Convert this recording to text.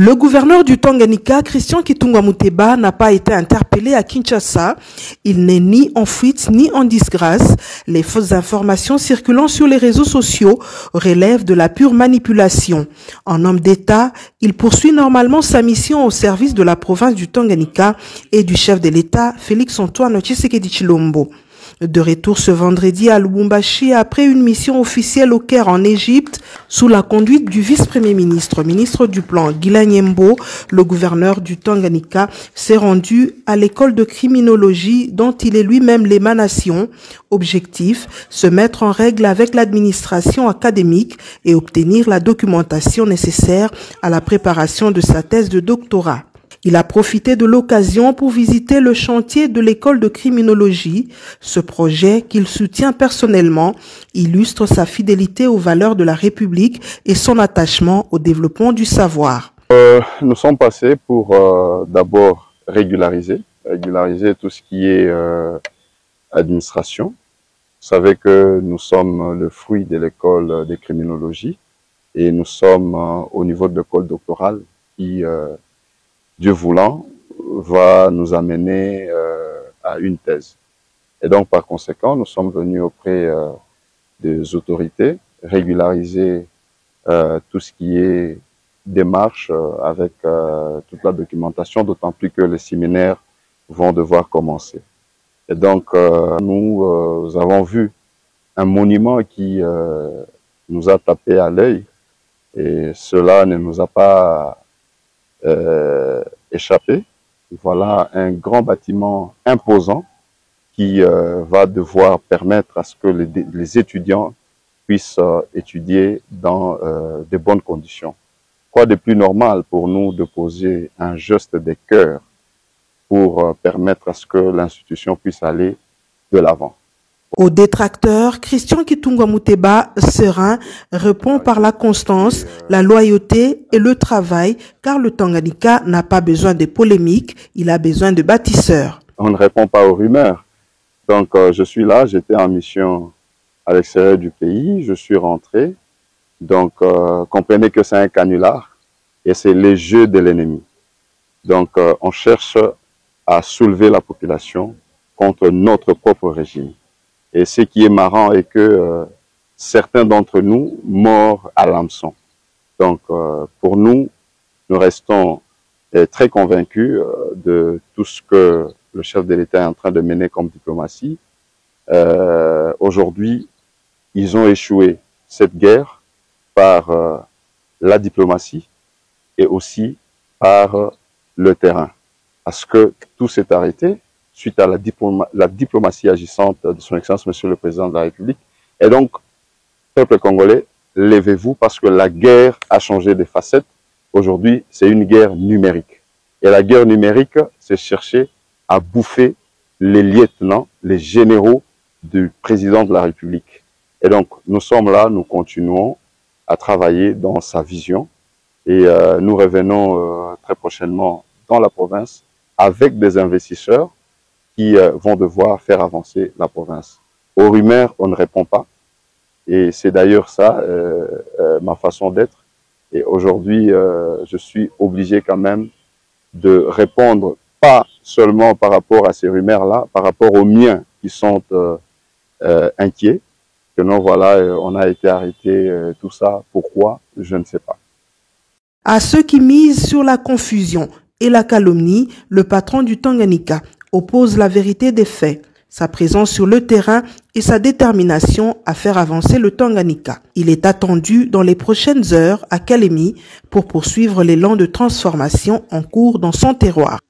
Le gouverneur du Tanganyika, Christian Kitunga Muteba, n'a pas été interpellé à Kinshasa. Il n'est ni en fuite ni en disgrâce. Les fausses informations circulant sur les réseaux sociaux relèvent de la pure manipulation. En homme d'État, il poursuit normalement sa mission au service de la province du Tanganyika et du chef de l'État, Félix-Antoine Tshisekedi Tshilombo. De retour ce vendredi à Lubumbashi après une mission officielle au Caire en Égypte, sous la conduite du vice-premier ministre, ministre du Plan, Guilain Nyembo, le gouverneur du Tanganyika s'est rendu à l'école de criminologie dont il est lui-même l'émanation. Objectif, se mettre en règle avec l'administration académique et obtenir la documentation nécessaire à la préparation de sa thèse de doctorat. Il a profité de l'occasion pour visiter le chantier de l'école de criminologie. Ce projet, qu'il soutient personnellement, illustre sa fidélité aux valeurs de la République et son attachement au développement du savoir. Nous sommes passés pour d'abord régulariser tout ce qui est administration. Vous savez que nous sommes le fruit de l'école de criminologie et nous sommes au niveau de l'école doctorale qui... Dieu voulant, va nous amener à une thèse. Et donc, par conséquent, nous sommes venus auprès des autorités, régulariser tout ce qui est démarche avec toute la documentation, d'autant plus que les séminaires vont devoir commencer. Et donc, nous avons vu un monument qui nous a tapé à l'œil, et cela ne nous a pas échappé. Voilà un grand bâtiment imposant qui va devoir permettre à ce que les étudiants puissent étudier dans de bonnes conditions. Quoi de plus normal pour nous de poser un geste de cœur pour permettre à ce que l'institution puisse aller de l'avant. Aux détracteurs, Christian Kitunga Muteba, serein, répond par la constance, la loyauté et le travail, car le Tanganyika n'a pas besoin de polémiques, il a besoin de bâtisseurs. On ne répond pas aux rumeurs. Donc je suis là, j'étais en mission à l'extérieur du pays, je suis rentré. Donc comprenez que c'est un canular et c'est les jeux de l'ennemi. Donc on cherche à soulever la population contre notre propre régime. Et ce qui est marrant est que certains d'entre nous morts à l'hameçon. Donc, pour nous, nous restons très convaincus de tout ce que le chef de l'État est en train de mener comme diplomatie. Aujourd'hui, ils ont échoué cette guerre par la diplomatie et aussi par le terrain. Parce que tout s'est arrêté suite à la diplomatie agissante de son Excellence, Monsieur le Président de la République. Et donc, peuple congolais, levez-vous parce que la guerre a changé de facettes. Aujourd'hui, c'est une guerre numérique. Et la guerre numérique, c'est chercher à bouffer les lieutenants, les généraux du Président de la République. Et donc, nous sommes là, nous continuons à travailler dans sa vision. Et nous revenons très prochainement dans la province avec des investisseurs qui vont devoir faire avancer la province. Aux rumeurs, on ne répond pas. Et c'est d'ailleurs ça, ma façon d'être. Et aujourd'hui, je suis obligé quand même de répondre, pas seulement par rapport à ces rumeurs-là, par rapport aux miens qui sont inquiets. Que non, voilà, on a été arrêté, tout ça. Pourquoi? Je ne sais pas. À ceux qui misent sur la confusion et la calomnie, le patron du Tanganyika oppose la vérité des faits, sa présence sur le terrain et sa détermination à faire avancer le Tanganyika. Il est attendu dans les prochaines heures à Kalemi pour poursuivre l'élan de transformation en cours dans son terroir.